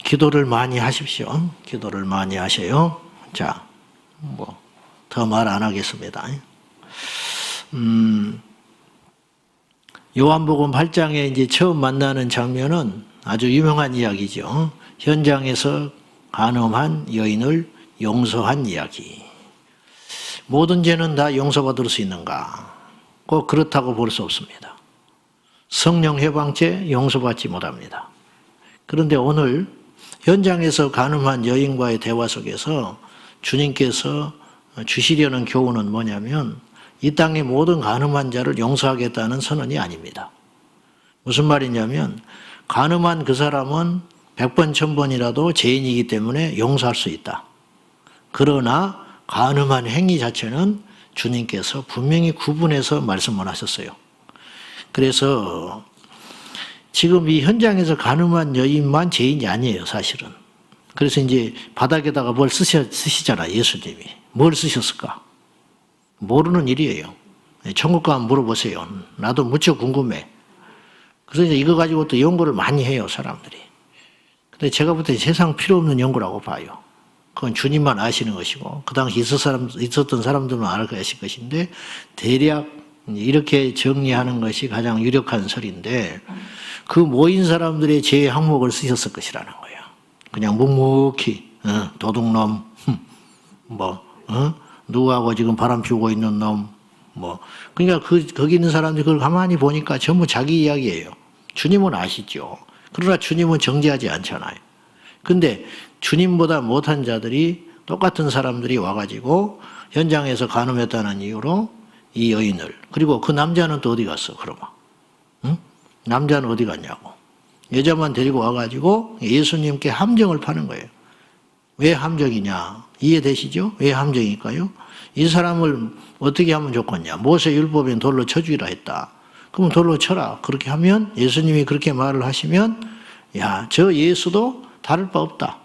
기도를 많이 하십시오. 기도를 많이 하셔요. 자, 더 말 안 하겠습니다. 요한복음 8장에 이제 처음 만나는 장면은 아주 유명한 이야기죠. 현장에서 간음한 여인을 용서한 이야기. 모든 죄는 다 용서받을 수 있는가? 꼭 그렇다고 볼 수 없습니다. 성령 해방죄 용서받지 못합니다. 그런데 오늘 현장에서 간음한 여인과의 대화 속에서 주님께서 주시려는 교훈은 뭐냐면 이 땅의 모든 간음한 자를 용서하겠다는 선언이 아닙니다. 무슨 말이냐면 간음한 그 사람은 100번 1000번이라도 죄인이기 때문에 용서할 수 있다. 그러나 간음한 행위 자체는 주님께서 분명히 구분해서 말씀을 하셨어요. 그래서 지금 이 현장에서 간음한 여인만 죄인이 아니에요, 사실은. 그래서 이제 바닥에다가 뭘 쓰시잖아, 예수님이. 뭘 쓰셨을까? 모르는 일이에요. 천국 가면 물어보세요. 나도 무척 궁금해. 그래서 이제 이거 가지고 또 연구를 많이 해요, 사람들이. 근데 제가 볼 때 세상 필요 없는 연구라고 봐요. 그건 주님만 아시는 것이고, 그 당시 있었던 사람들만 아실 것인데, 대략 이렇게 정리하는 것이 가장 유력한 설인데, 그 모인 사람들의 죄의 항목을 쓰셨을 것이라는 거예요. 그냥 묵묵히, 도둑놈, 누구하고 지금 바람 피우고 있는 놈, 그러니까 거기 있는 사람들이 그걸 가만히 보니까 전부 자기 이야기예요. 주님은 아시죠. 그러나 주님은 정죄하지 않잖아요. 근데 주님보다 못한 자들이 똑같은 사람들이 와가지고 현장에서 간음했다는 이유로 이 여인을, 그리고 그 남자는 또 어디 갔어, 그러면? 응? 남자는 어디 갔냐고. 여자만 데리고 와가지고 예수님께 함정을 파는 거예요. 왜 함정이냐? 이해되시죠? 왜 함정일까요? 이 사람을 어떻게 하면 좋겠냐? 모세 율법엔 돌로 쳐주기라 했다. 그럼 돌로 쳐라. 그렇게 하면 예수님이 그렇게 말을 하시면 야, 저 예수도 다를 바 없다.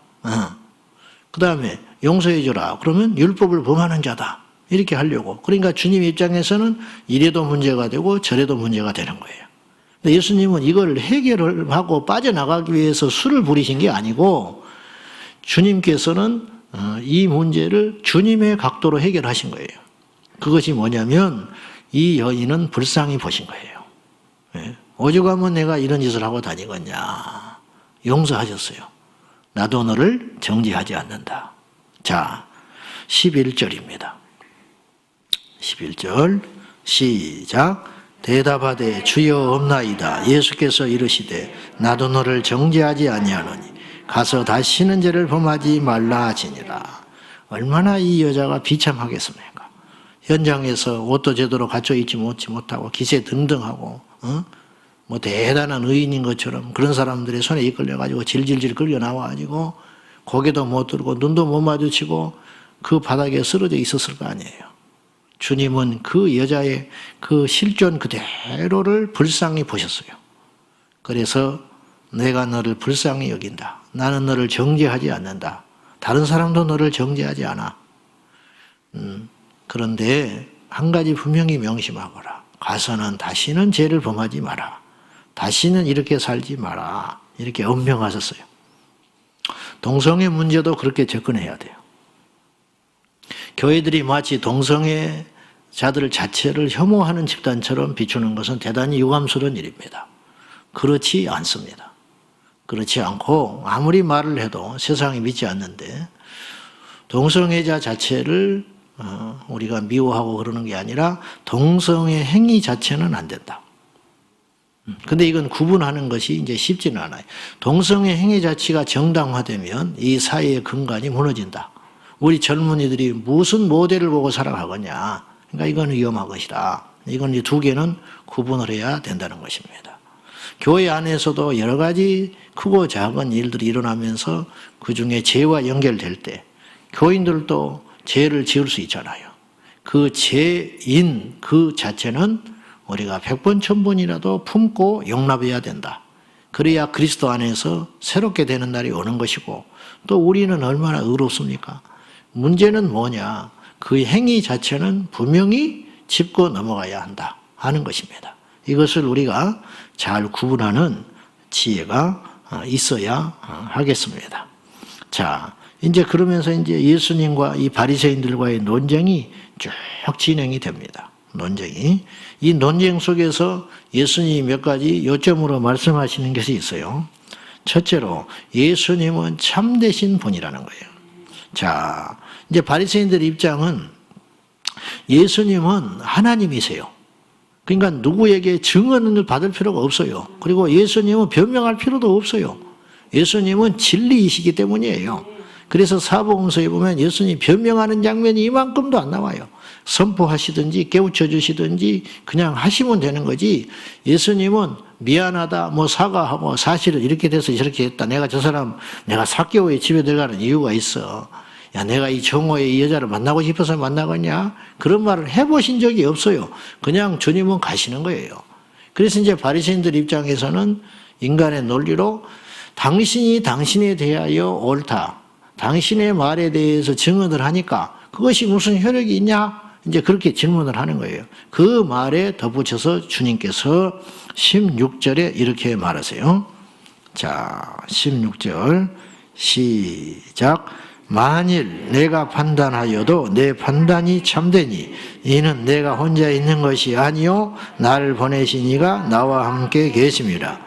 그 다음에 용서해줘라. 그러면 율법을 범하는 자다. 이렇게 하려고. 그러니까 주님 입장에서는 이래도 문제가 되고 저래도 문제가 되는 거예요. 근데 예수님은 이걸 해결을 하고 빠져나가기 위해서 수를 부리신 게 아니고 주님께서는 이 문제를 주님의 각도로 해결하신 거예요. 그것이 뭐냐면 이 여인은 불쌍히 보신 거예요. 오죽하면 내가 이런 짓을 하고 다니겠냐. 용서하셨어요. 나도 너를 정죄하지 않는다. 자, 11절입니다. 11절 시작. 대답하되 주여 없나이다. 예수께서 이르시되 나도 너를 정죄하지 아니하노니 가서 다시는 죄를 범하지 말라 하시니라. 얼마나 이 여자가 비참하겠습니까? 현장에서 옷도 제대로 갖춰 입지 못하고 기세 등등하고 대단한 의인인 것처럼 그런 사람들의 손에 이끌려가지고 질질질 끌려 나와가지고 고개도 못 들고 눈도 못 마주치고 그 바닥에 쓰러져 있었을 거 아니에요. 주님은 그 여자의 그 실존 그대로를 불쌍히 보셨어요. 그래서 내가 너를 불쌍히 여긴다. 나는 너를 정죄하지 않는다. 다른 사람도 너를 정죄하지 않아. 그런데 한 가지 분명히 명심하거라. 가서는 다시는 죄를 범하지 마라. 다시는 이렇게 살지 마라. 이렇게 엄명하셨어요. 동성애 문제도 그렇게 접근해야 돼요. 교회들이 마치 동성애자들 자체를 혐오하는 집단처럼 비추는 것은 대단히 유감스러운 일입니다. 그렇지 않습니다. 그렇지 않고 아무리 말을 해도 세상이 믿지 않는데 동성애자 자체를 우리가 미워하고 그러는 게 아니라 동성애 행위 자체는 안 된다. 근데 이건 구분하는 것이 이제 쉽지는 않아요. 동성애 행위 자체가 정당화되면 이 사회의 근간이 무너진다. 우리 젊은이들이 무슨 모델을 보고 살아가겠냐. 그러니까 이건 위험한 것이다. 이건 이 두 개는 구분을 해야 된다는 것입니다. 교회 안에서도 여러 가지 크고 작은 일들이 일어나면서 그 중에 죄와 연결될 때 교인들도 죄를 지을 수 있잖아요. 그 죄인 그 자체는 우리가 100번 1000번이라도 품고 용납해야 된다. 그래야 그리스도 안에서 새롭게 되는 날이 오는 것이고 또 우리는 얼마나 의롭습니까? 문제는 뭐냐? 그 행위 자체는 분명히 짚고 넘어가야 한다 하는 것입니다. 이것을 우리가 잘 구분하는 지혜가 있어야 하겠습니다. 자, 이제 그러면서 이제 예수님과 이 바리새인들과의 논쟁이 쭉 진행이 됩니다. 논쟁이. 이 논쟁 속에서 예수님이 몇 가지 요점으로 말씀하시는 것이 있어요. 첫째로 예수님은 참되신 분이라는 거예요. 자, 이제 바리새인들 입장은 예수님은 하나님이세요. 그러니까 누구에게 증언을 받을 필요가 없어요. 그리고 예수님은 변명할 필요도 없어요. 예수님은 진리이시기 때문이에요. 그래서 사복음서에 보면 예수님이 변명하는 장면이 이만큼도 안 나와요. 선포하시든지 깨우쳐 주시든지 그냥 하시면 되는 거지, 예수님은 미안하다, 뭐 사과하고 사실은 이렇게 돼서 저렇게 했다, 내가 저 사람 내가 사개오에 집에 들어가는 이유가 있어, 야 내가 이 정오에 이 여자를 만나고 싶어서 만나겠냐, 그런 말을 해보신 적이 없어요. 그냥 주님은 가시는 거예요. 그래서 이제 바리새인들 입장에서는 인간의 논리로 당신이 당신에 대하여 옳다, 당신의 말에 대해서 증언을 하니까 그것이 무슨 효력이 있냐, 이제 그렇게 질문을 하는 거예요. 그 말에 덧붙여서 주님께서 16절에 이렇게 말하세요. 자, 16절 시작. 만일 내가 판단하여도 내 판단이 참되니 이는 내가 혼자 있는 것이 아니요 나를 보내신 이가 나와 함께 계심이라.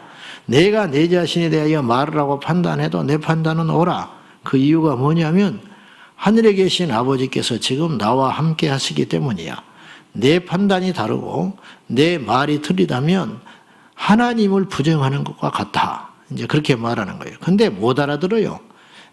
내가 내 자신에 대하여 말을 하고 판단해도 내 판단은 옳아. 그 이유가 뭐냐면 하늘에 계신 아버지께서 지금 나와 함께 하시기 때문이야. 내 판단이 다르고 내 말이 틀리다면 하나님을 부정하는 것과 같아. 이제 그렇게 말하는 거예요. 근데 못 알아들어요.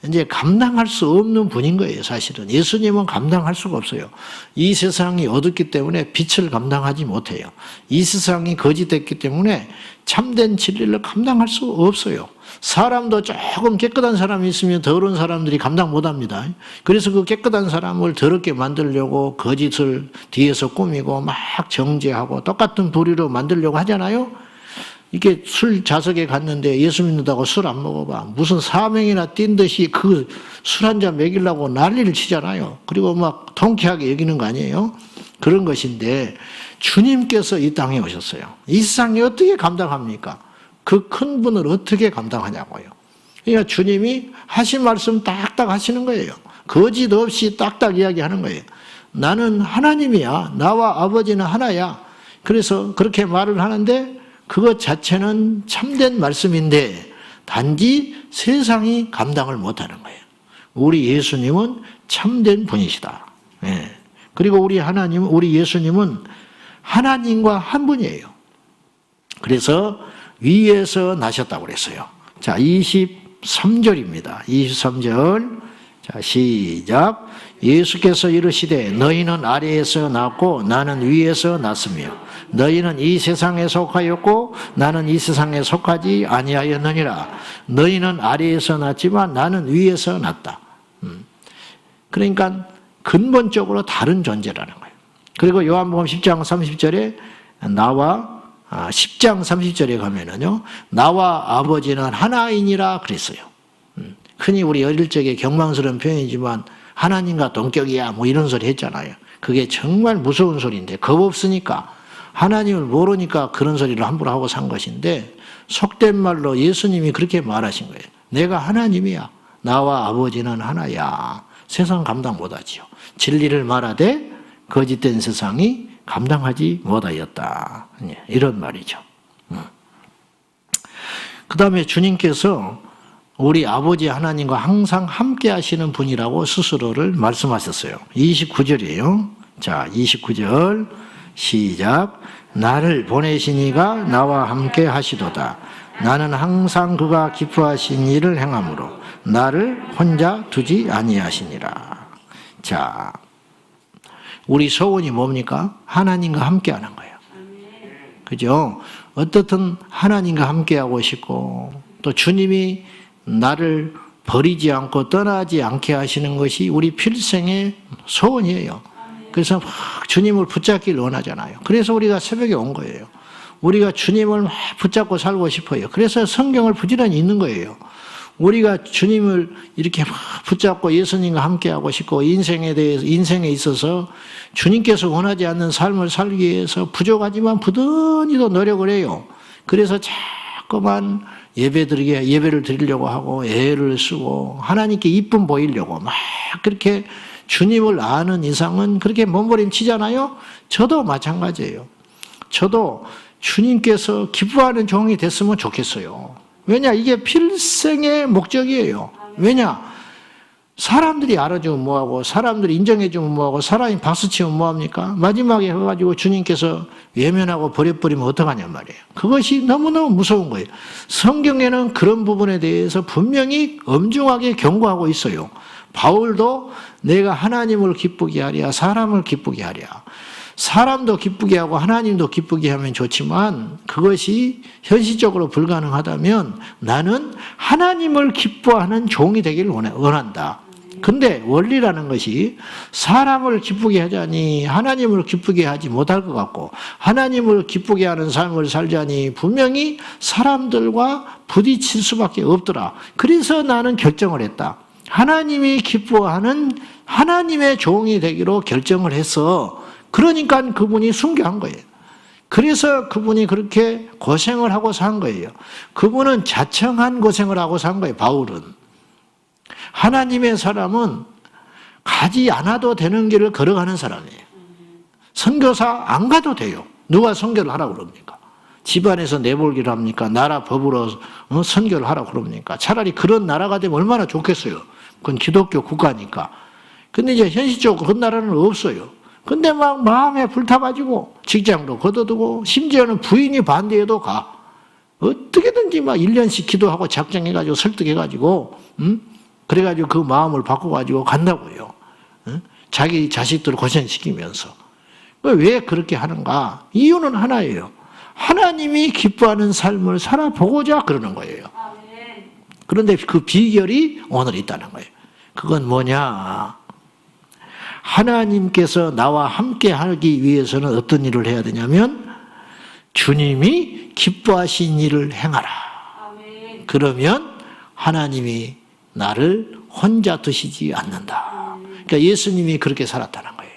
이제 감당할 수 없는 분인 거예요, 사실은. 예수님은 감당할 수가 없어요. 이 세상이 어둡기 때문에 빛을 감당하지 못해요. 이 세상이 거짓됐기 때문에 참된 진리를 감당할 수 없어요. 사람도 조금 깨끗한 사람이 있으면 더러운 사람들이 감당 못합니다. 그래서 그 깨끗한 사람을 더럽게 만들려고 거짓을 뒤에서 꾸미고 막 정죄하고 똑같은 도리로 만들려고 하잖아요. 이게 술 좌석에 갔는데 예수 믿는다고 술 안 먹어봐. 무슨 사명이나 띈 듯이 그 술 한 잔 먹이려고 난리를 치잖아요. 그리고 막 통쾌하게 여기는 거 아니에요? 그런 것인데 주님께서 이 땅에 오셨어요. 이 세상이 어떻게 감당합니까? 그 큰 분을 어떻게 감당하냐고요. 그러니까 주님이 하신 말씀 딱딱 하시는 거예요. 거짓 없이 딱딱 이야기하는 거예요. 나는 하나님이야. 나와 아버지는 하나야. 그래서 그렇게 말을 하는데 그것 자체는 참된 말씀인데 단지 세상이 감당을 못하는 거예요. 우리 예수님은 참된 분이시다. 예. 그리고 우리 예수님은 하나님과 한 분이에요. 그래서 위에서 나셨다고 그랬어요. 자, 23절입니다. 23절. 자, 시작. 예수께서 이르시되 너희는 아래에서 났고 나는 위에서 났으며 너희는 이 세상에 속하였고 나는 이 세상에 속하지 아니하였느니라. 너희는 아래에서 났지만 나는 위에서 났다. 그러니까 근본적으로 다른 존재라는 거예요. 그리고 요한복음 10장 30절에 10장 30절에 가면은요, 나와 아버지는 하나이니라 그랬어요. 흔히 우리 어릴 적에 경망스러운 표현이지만 하나님과 동격이야 뭐 이런 소리 했잖아요. 그게 정말 무서운 소리인데 겁 없으니까, 하나님을 모르니까 그런 소리를 함부로 하고 산 것인데, 속된 말로 예수님이 그렇게 말하신 거예요. 내가 하나님이야. 나와 아버지는 하나야. 세상 감당 못하지요. 진리를 말하되 거짓된 세상이 감당하지 못하였다. 이런 말이죠. 그 다음에 주님께서 우리 아버지 하나님과 항상 함께 하시는 분이라고 스스로를 말씀하셨어요. 29절이에요. 자, 29절 시작. 나를 보내신 이가 나와 함께 하시도다. 나는 항상 그가 기뻐하신 일을 행함으로 나를 혼자 두지 아니하시니라. 자, 우리 소원이 뭡니까? 하나님과 함께 하는 거예요. 그죠? 어떻든 하나님과 함께 하고 싶고, 또 주님이 나를 버리지 않고 떠나지 않게 하시는 것이 우리 필생의 소원이에요. 그래서 막 주님을 붙잡기를 원하잖아요. 그래서 우리가 새벽에 온 거예요. 우리가 주님을 막 붙잡고 살고 싶어요. 그래서 성경을 부지런히 읽는 거예요. 우리가 주님을 이렇게 막 붙잡고 예수님과 함께하고 싶고, 인생에 있어서 주님께서 원하지 않는 삶을 살기 위해서 부족하지만 부단히도 노력을 해요. 그래서 자꾸만 예배를 드리려고 하고 애를 쓰고 하나님께 이쁨 보이려고 막 그렇게 주님을 아는 이상은 그렇게 몸부림치잖아요. 저도 마찬가지예요. 저도 주님께서 기뻐하는 종이 됐으면 좋겠어요. 왜냐? 이게 필생의 목적이에요. 왜냐? 사람들이 알아주면 뭐하고 사람들이 인정해주면 뭐하고 사람이 박수치면 뭐합니까? 마지막에 해가지고 주님께서 외면하고 버려버리면 어떡하냔 말이에요. 그것이 너무너무 무서운 거예요. 성경에는 그런 부분에 대해서 분명히 엄중하게 경고하고 있어요. 바울도 내가 하나님을 기쁘게 하랴 사람을 기쁘게 하랴. 사람도 기쁘게 하고 하나님도 기쁘게 하면 좋지만 그것이 현실적으로 불가능하다면 나는 하나님을 기뻐하는 종이 되기를 원한다. 근데 원리라는 것이 사람을 기쁘게 하자니 하나님을 기쁘게 하지 못할 것 같고 하나님을 기쁘게 하는 삶을 살자니 분명히 사람들과 부딪힐 수밖에 없더라. 그래서 나는 결정을 했다. 하나님이 기뻐하는 하나님의 종이 되기로 결정을 해서 그러니까 그분이 순교한 거예요. 그래서 그분이 그렇게 고생을 하고 산 거예요. 그분은 자청한 고생을 하고 산 거예요. 바울은. 하나님의 사람은 가지 않아도 되는 길을 걸어가는 사람이에요. 선교사 안 가도 돼요. 누가 선교를 하라고 그럽니까? 집안에서 내몰기를 합니까? 나라 법으로 선교를 하라고 그럽니까? 차라리 그런 나라가 되면 얼마나 좋겠어요. 그건 기독교 국가니까. 근데 이제 현실적으로 그런 나라는 없어요. 근데 막 마음에 불타가지고 직장도 거둬두고 심지어는 부인이 반대해도 가. 어떻게든지 막 1년씩 기도하고 작정해가지고 설득해가지고 그래가지고 그 마음을 바꿔가지고 간다고요. 자기 자식들을 고생시키면서. 왜 그렇게 하는가? 이유는 하나예요. 하나님이 기뻐하는 삶을 살아보고자 그러는 거예요. 그런데 그 비결이 오늘 있다는 거예요. 그건 뭐냐? 하나님께서 나와 함께 하기 위해서는 어떤 일을 해야 되냐면 주님이 기뻐하신 일을 행하라. 그러면 하나님이 나를 혼자 두시지 않는다. 그러니까 예수님이 그렇게 살았다는 거예요.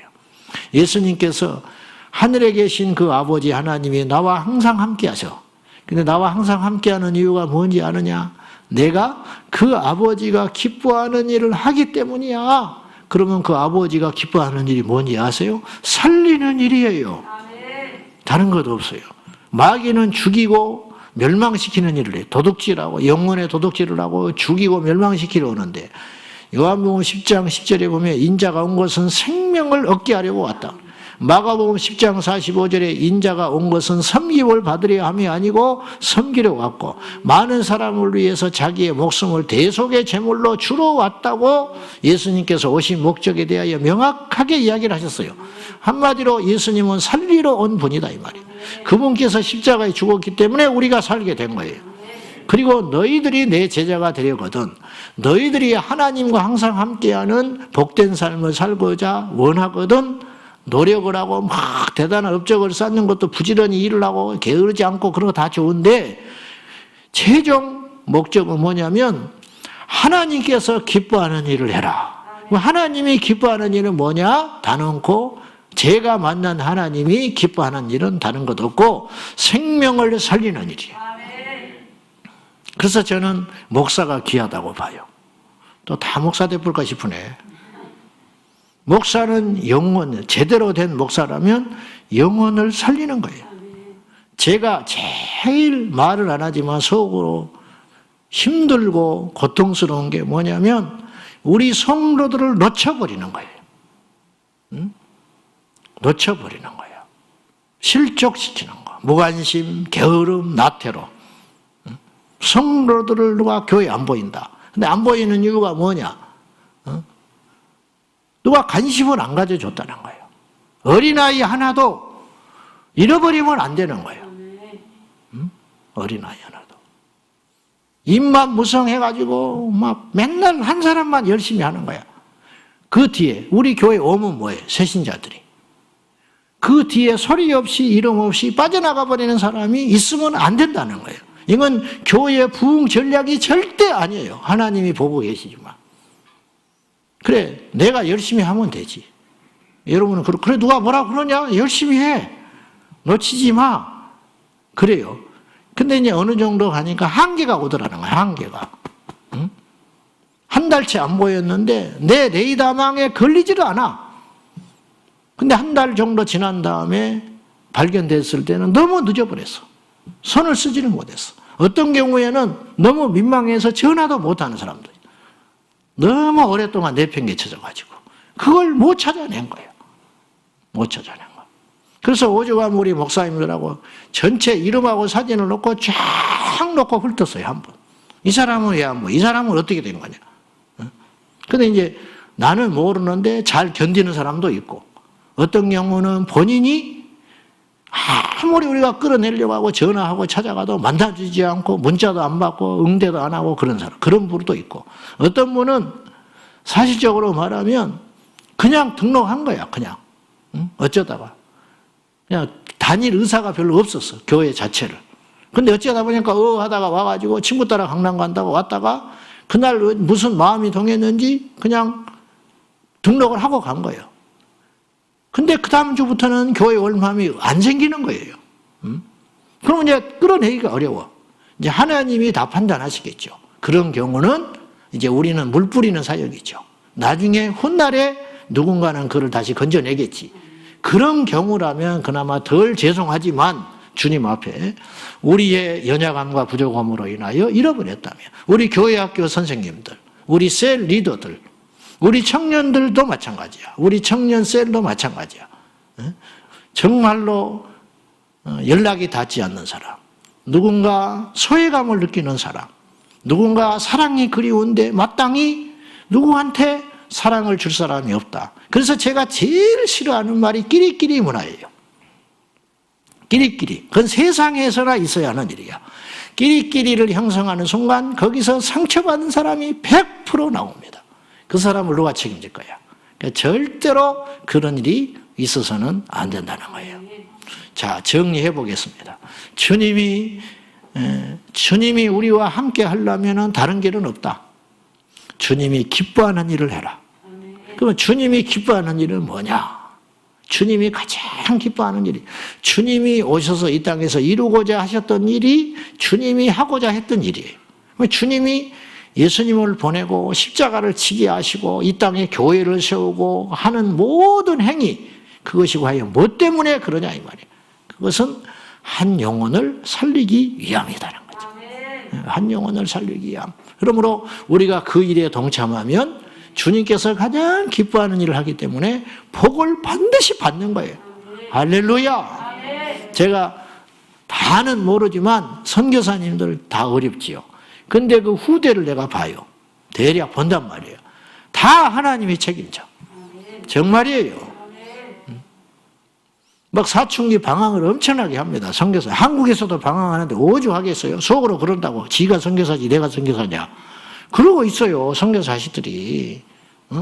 예수님께서 하늘에 계신 그 아버지 하나님이 나와 항상 함께 하셔. 근데 나와 항상 함께 하는 이유가 뭔지 아느냐? 내가 그 아버지가 기뻐하는 일을 하기 때문이야. 그러면 그 아버지가 기뻐하는 일이 뭔지 아세요? 살리는 일이에요. 다른 것도 없어요. 마귀는 죽이고 멸망시키는 일을 해요. 도둑질하고 영혼의 도둑질을 하고 죽이고 멸망시키려 오는데 요한복음 10장 10절에 보면 인자가 온 것은 생명을 얻게 하려고 왔다. 마가복음 10장 45절에 인자가 온 것은 섬김을 받으려 함이 아니고 섬기려 왔고 많은 사람을 위해서 자기의 목숨을 대속의 제물로 주러 왔다고 예수님께서 오신 목적에 대하여 명확하게 이야기를 하셨어요. 한마디로 예수님은 살리러 온 분이다 이 말이에요. 그분께서 십자가에 죽었기 때문에 우리가 살게 된 거예요. 그리고 너희들이 내 제자가 되려거든 너희들이 하나님과 항상 함께하는 복된 삶을 살고자 원하거든 노력을 하고 막 대단한 업적을 쌓는 것도 부지런히 일을 하고 게으르지 않고 그런 거 다 좋은데 최종 목적은 뭐냐면 하나님께서 기뻐하는 일을 해라. 하나님이 기뻐하는 일은 뭐냐? 단언코 제가 만난 하나님이 기뻐하는 일은 다른 것 없고 생명을 살리는 일이에요. 그래서 저는 목사가 귀하다고 봐요. 또 다 목사 돼볼까 싶으네. 목사는 영혼, 제대로 된 목사라면 영혼을 살리는 거예요. 제가 제일 말을 안 하지만 속으로 힘들고 고통스러운 게 뭐냐면 우리 성도들을 놓쳐버리는 거예요. 놓쳐버리는 거예요. 실족시키는 거. 무관심, 게으름, 나태로. 성도들을 누가 교회 안 보인다. 근데 안 보이는 이유가 뭐냐? 누가 관심을 안 가져줬다는 거예요. 어린아이 하나도 잃어버리면 안 되는 거예요. 어린아이 하나도. 입만 무성해가지고 막 맨날 한 사람만 열심히 하는 거야. 그 뒤에 우리 교회 오면 뭐예요? 새신자들이. 그 뒤에 소리 없이 이름 없이 빠져나가 버리는 사람이 있으면 안 된다는 거예요. 이건 교회의 부흥 전략이 절대 아니에요. 하나님이 보고 계시지만. 그래, 내가 열심히 하면 되지. 여러분은, 그래, 누가 뭐라 그러냐? 열심히 해. 놓치지 마. 그래요. 근데 이제 어느 정도 가니까 한계가 오더라는 거야, 한계가. 응? 한 달째 안 보였는데 내 레이더망에 걸리지를 않아. 근데 한 달 정도 지난 다음에 발견됐을 때는 너무 늦어버렸어. 손을 쓰지를 못했어. 어떤 경우에는 너무 민망해서 전화도 못하는 사람들. 너무 오랫동안 내팽개쳐져가지고 그걸 못 찾아낸 거예요. 못 찾아낸 거예요. 그래서 오죽하면 우리 목사님들하고 전체 이름하고 사진을 놓고 쫙 놓고 훑었어요, 한 번. 이 사람은 왜 안 보여? 이 사람은 어떻게 된 거냐? 근데 이제 나는 모르는데 잘 견디는 사람도 있고, 어떤 경우는 본인이 아무리 우리가 끌어내려고 하고 전화하고 찾아가도 만나주지 않고 문자도 안 받고 응대도 안 하고 그런 사람, 그런 분도 있고, 어떤 분은 사실적으로 말하면 그냥 등록한 거야, 그냥. 어쩌다가. 그냥 다닐 의사가 별로 없었어, 교회 자체를. 근데 어쩌다 보니까 하다가 와가지고 친구 따라 강남 간다고 왔다가 그날 무슨 마음이 동했는지 그냥 등록을 하고 간 거예요. 근데 그 다음 주부터는 교회 올 마음이 안 생기는 거예요. 그러면 이제 끌어내기가 어려워. 이제 하나님이 다 판단하시겠죠. 그런 경우는 이제 우리는 물 뿌리는 사역이죠. 나중에 훗날에 누군가는 그를 다시 건져내겠지. 그런 경우라면 그나마 덜 죄송하지만 주님 앞에 우리의 연약함과 부족함으로 인하여 잃어버렸다면, 우리 교회 학교 선생님들, 우리 셀 리더들, 우리 청년들도 마찬가지야. 우리 청년 셀도 마찬가지야. 정말로 연락이 닿지 않는 사람, 누군가 소외감을 느끼는 사람, 누군가 사랑이 그리운데 마땅히 누구한테 사랑을 줄 사람이 없다. 그래서 제가 제일 싫어하는 말이 끼리끼리 문화예요. 끼리끼리. 그건 세상에서나 있어야 하는 일이야. 끼리끼리를 형성하는 순간 거기서 상처받은 사람이 100% 나옵니다. 그 사람을 누가 책임질 거야. 그러니까 절대로 그런 일이 있어서는 안 된다는 거예요. 자, 정리해 보겠습니다. 주님이 우리와 함께 하려면 다른 길은 없다. 주님이 기뻐하는 일을 해라. 그러면 주님이 기뻐하는 일은 뭐냐? 주님이 가장 기뻐하는 일이, 주님이 오셔서 이 땅에서 이루고자 하셨던 일이 주님이 하고자 했던 일이에요. 주님이 예수님을 보내고 십자가를 지게 하시고 이 땅에 교회를 세우고 하는 모든 행위, 그것이 과연 뭐 때문에 그러냐 이 말이에요. 그것은 한 영혼을 살리기 위함이라는 거죠. 한 영혼을 살리기 위함. 그러므로 우리가 그 일에 동참하면 주님께서 가장 기뻐하는 일을 하기 때문에 복을 반드시 받는 거예요. 할렐루야. 제가 다는 모르지만 선교사님들 다 어렵지요. 근데 그 후대를 내가 봐요. 대략 본단 말이에요. 다 하나님이 책임져. 정말이에요. 막 사춘기 방황을 엄청나게 합니다. 선교사. 한국에서도 방황하는데 오죽하겠어요. 속으로 그런다고. 지가 선교사지 내가 선교사냐. 그러고 있어요. 선교사 아시들이.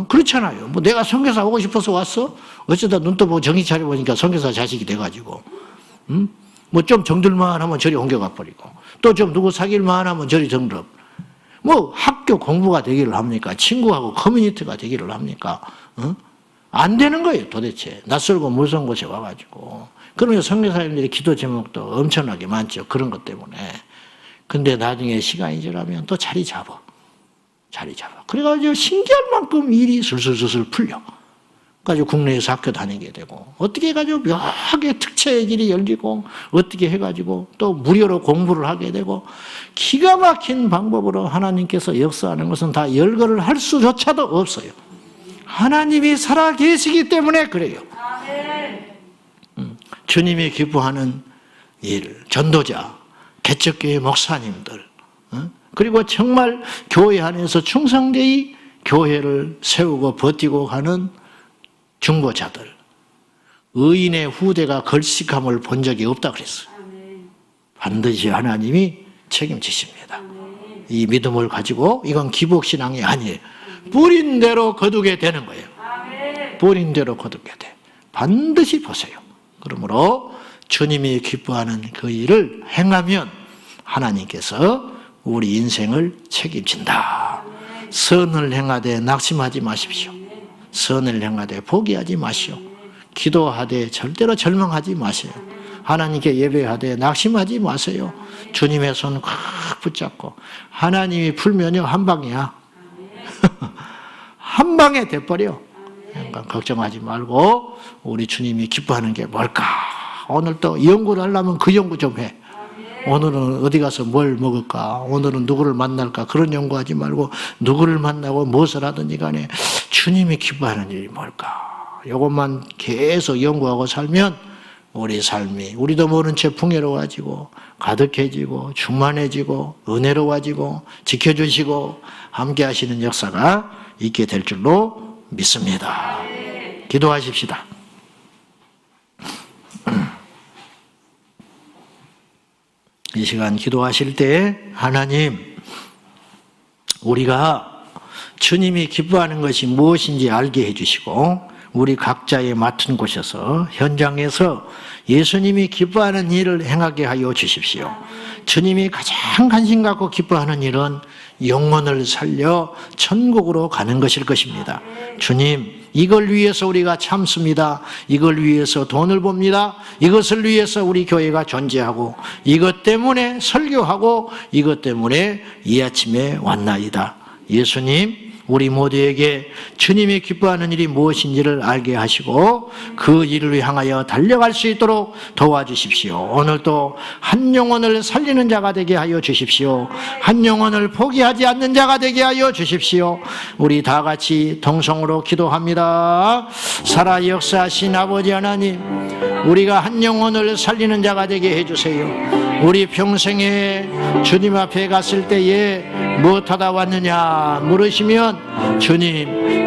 그렇잖아요. 뭐 내가 선교사 오고 싶어서 왔어? 어쩌다 눈 떠보고 정신 차려보니까 선교사 자식이 돼가지고. 뭐 좀 정들만 하면 저리 옮겨가 버리고. 또 좀 누구 사귈만 하면 저리 정들어. 뭐 학교 공부가 되기를 합니까? 친구하고 커뮤니티가 되기를 합니까? 안 되는 거예요, 도대체. 낯설고 무서운 곳에 와가지고. 그러면 선교사님들이 기도 제목도 엄청나게 많죠. 그런 것 때문에. 근데 나중에 시간이 지나면 또 자리 잡아. 그래가지고 신기할 만큼 일이 술술술술 풀려. 그래가지고 국내에서 학교 다니게 되고, 어떻게 해가지고 묘하게 특채의 길이 열리고, 어떻게 해가지고 또 무료로 공부를 하게 되고, 기가 막힌 방법으로 하나님께서 역사하는 것은 다 열거를 할 수조차도 없어요. 하나님이 살아 계시기 때문에 그래요. 주님이 기뻐하는 일, 전도자, 개척교회 목사님들, 그리고 정말 교회 안에서 충성되이 교회를 세우고 버티고 가는 중보자들, 의인의 후대가 걸식함을 본 적이 없다 그랬어요. 반드시 하나님이 책임지십니다. 이 믿음을 가지고, 이건 기복신앙이 아니에요. 뿌린 대로 거두게 되는 거예요. 뿌린 대로 거두게 돼. 반드시 보세요. 그러므로 주님이 기뻐하는 그 일을 행하면 하나님께서 우리 인생을 책임진다. 선을 행하되 낙심하지 마십시오. 선을 행하되 포기하지 마시오. 기도하되 절대로 절망하지 마세요. 하나님께 예배하되 낙심하지 마세요. 주님의 손 꽉 붙잡고 하나님이 풀면요 한 방이야. 한 방에 돼버려. 그러니까 걱정하지 말고 우리 주님이 기뻐하는 게 뭘까? 오늘 또 연구를 하려면 그 연구 좀 해. 오늘은 어디 가서 뭘 먹을까? 오늘은 누구를 만날까? 그런 연구하지 말고 누구를 만나고 무엇을 하든지 간에 주님이 기뻐하는 일이 뭘까? 이것만 계속 연구하고 살면 우리 삶이 우리도 모른 채 풍요로워지고 가득해지고 충만해지고 은혜로워지고 지켜주시고 함께 하시는 역사가 있게 될 줄로 믿습니다. 기도하십시다. 이 시간 기도하실 때 하나님, 우리가 주님이 기뻐하는 것이 무엇인지 알게 해주시고 우리 각자의 맡은 곳에서 현장에서 예수님이 기뻐하는 일을 행하게 하여 주십시오. 주님이 가장 관심 갖고 기뻐하는 일은 영혼을 살려 천국으로 가는 것일 것입니다. 주님, 이걸 위해서 우리가 참습니다. 이걸 위해서 돈을 봅니다. 이것을 위해서 우리 교회가 존재하고 이것 때문에 설교하고 이것 때문에 이 아침에 왔나이다. 예수님, 우리 모두에게 주님이 기뻐하는 일이 무엇인지를 알게 하시고 그 일을 향하여 달려갈 수 있도록 도와주십시오. 오늘도 한 영혼을 살리는 자가 되게 하여 주십시오. 한 영혼을 포기하지 않는 자가 되게 하여 주십시오. 우리 다 같이 동성으로 기도합니다. 살아 역사하신 아버지 하나님, 우리가 한 영혼을 살리는 자가 되게 해주세요. 우리 평생에 주님 앞에 갔을 때에 무엇하다 왔느냐 물으시면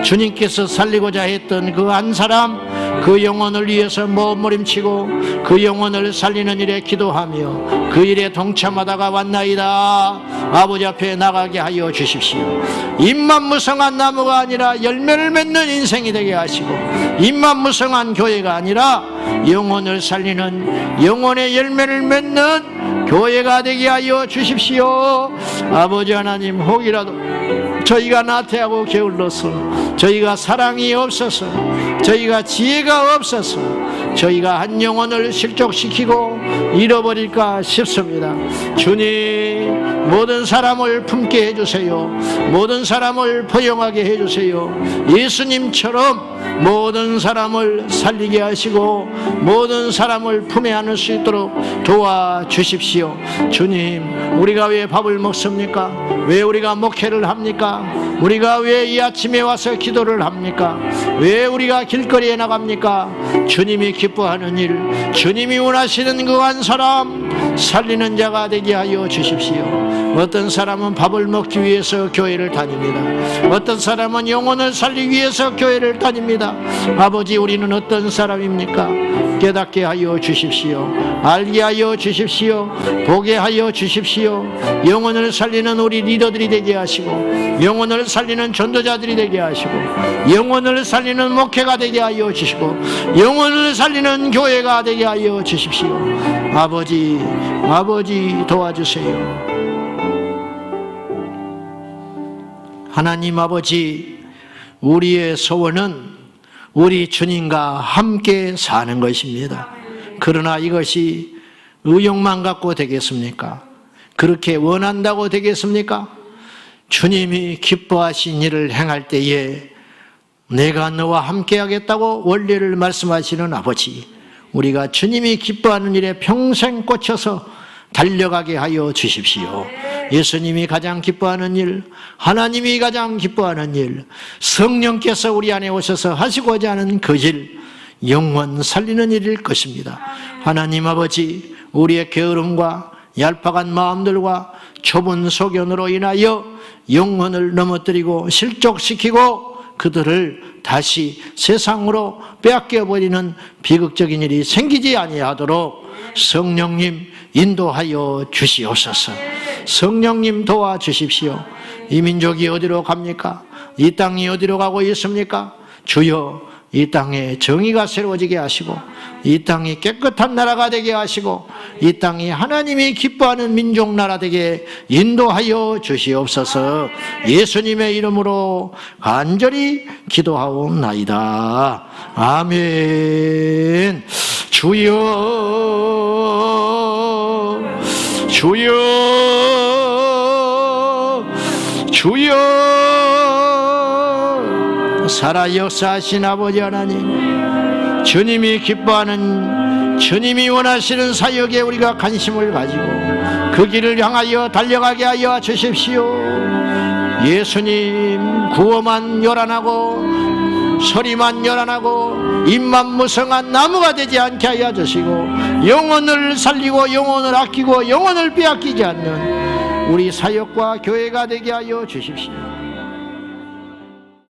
주님께서 살리고자 했던 그 한 사람, 그 영혼을 위해서 몸부림치고 그 영혼을 살리는 일에 기도하며 그 일에 동참하다가 왔나이다. 아버지 앞에 나가게 하여 주십시오. 잎만 무성한 나무가 아니라 열매를 맺는 인생이 되게 하시고, 잎만 무성한 교회가 아니라 영혼을 살리는 영혼의 열매를 맺는 교회가 되게 하여 주십시오. 아버지 하나님, 혹이라도 저희가 나태하고 게을러서, 저희가 사랑이 없어서, 저희가 지혜가 없어서 저희가 한 영혼을 실족시키고 잃어버릴까 싶습니다. 주님, 모든 사람을 품게 해주세요. 모든 사람을 포용하게 해주세요. 예수님처럼 모든 사람을 살리게 하시고 모든 사람을 품에 안을 수 있도록 도와주십시오. 주님, 우리가 왜 밥을 먹습니까? 왜 우리가 목회를 합니까? 우리가 왜 이 아침에 와서 기도를 합니까? 왜 우리가 길거리에 나갑니까? 주님이 기뻐하는 일, 주님이 원하시는 그 한 사람 살리는 자가 되게 하여 주십시오. 어떤 사람은 밥을 먹기 위해서 교회를 다닙니다. 어떤 사람은 영혼을 살리기 위해서 교회를 다닙니다. 아버지, 우리는 어떤 사람입니까? 깨닫게 하여 주십시오. 알게 하여 주십시오. 보게 하여 주십시오. 영혼을 살리는 우리 리더들이 되게 하시고, 영혼을 살리는 전도자들이 되게 하시고, 영혼을 살리는 목회가 되게 하여 주시고, 영혼을 살리는 교회가 되게 하여 주십시오. 아버지 도와주세요. 하나님 아버지, 우리의 소원은 우리 주님과 함께 사는 것입니다. 그러나 이것이 의욕만 갖고 되겠습니까? 그렇게 원한다고 되겠습니까? 주님이 기뻐하신 일을 행할 때에 내가 너와 함께 하겠다고 원리를 말씀하시는 아버지, 우리가 주님이 기뻐하는 일에 평생 꽂혀서 달려가게 하여 주십시오. 예수님이 가장 기뻐하는 일, 하나님이 가장 기뻐하는 일, 성령께서 우리 안에 오셔서 하시고자 하는 그 일, 영혼 살리는 일일 것입니다. 하나님 아버지, 우리의 게으름과 얄팍한 마음들과 좁은 소견으로 인하여 영혼을 넘어뜨리고 실족시키고 그들을 다시 세상으로 빼앗겨버리는 비극적인 일이 생기지 아니하도록 성령님 인도하여 주시옵소서. 성령님 도와주십시오. 이 민족이 어디로 갑니까? 이 땅이 어디로 가고 있습니까? 주여, 이 땅에 정의가 새로워지게 하시고, 이 땅이 깨끗한 나라가 되게 하시고, 이 땅이 하나님이 기뻐하는 민족 나라 되게 인도하여 주시옵소서. 예수님의 이름으로 간절히 기도하옵나이다. 아멘. 주여 주여 주여 살아 역사하신 아버지 하나님, 주님이 기뻐하는, 주님이 원하시는 사역에 우리가 관심을 가지고 그 길을 향하여 달려가게 하여 주십시오. 예수님, 구호만 요란하고 소리만 요란하고 입만 무성한 나무가 되지 않게 하여 주시고, 영혼을 살리고 영혼을 아끼고 영혼을 빼앗기지 않는 우리 사역과 교회가 되게 하여 주십시오.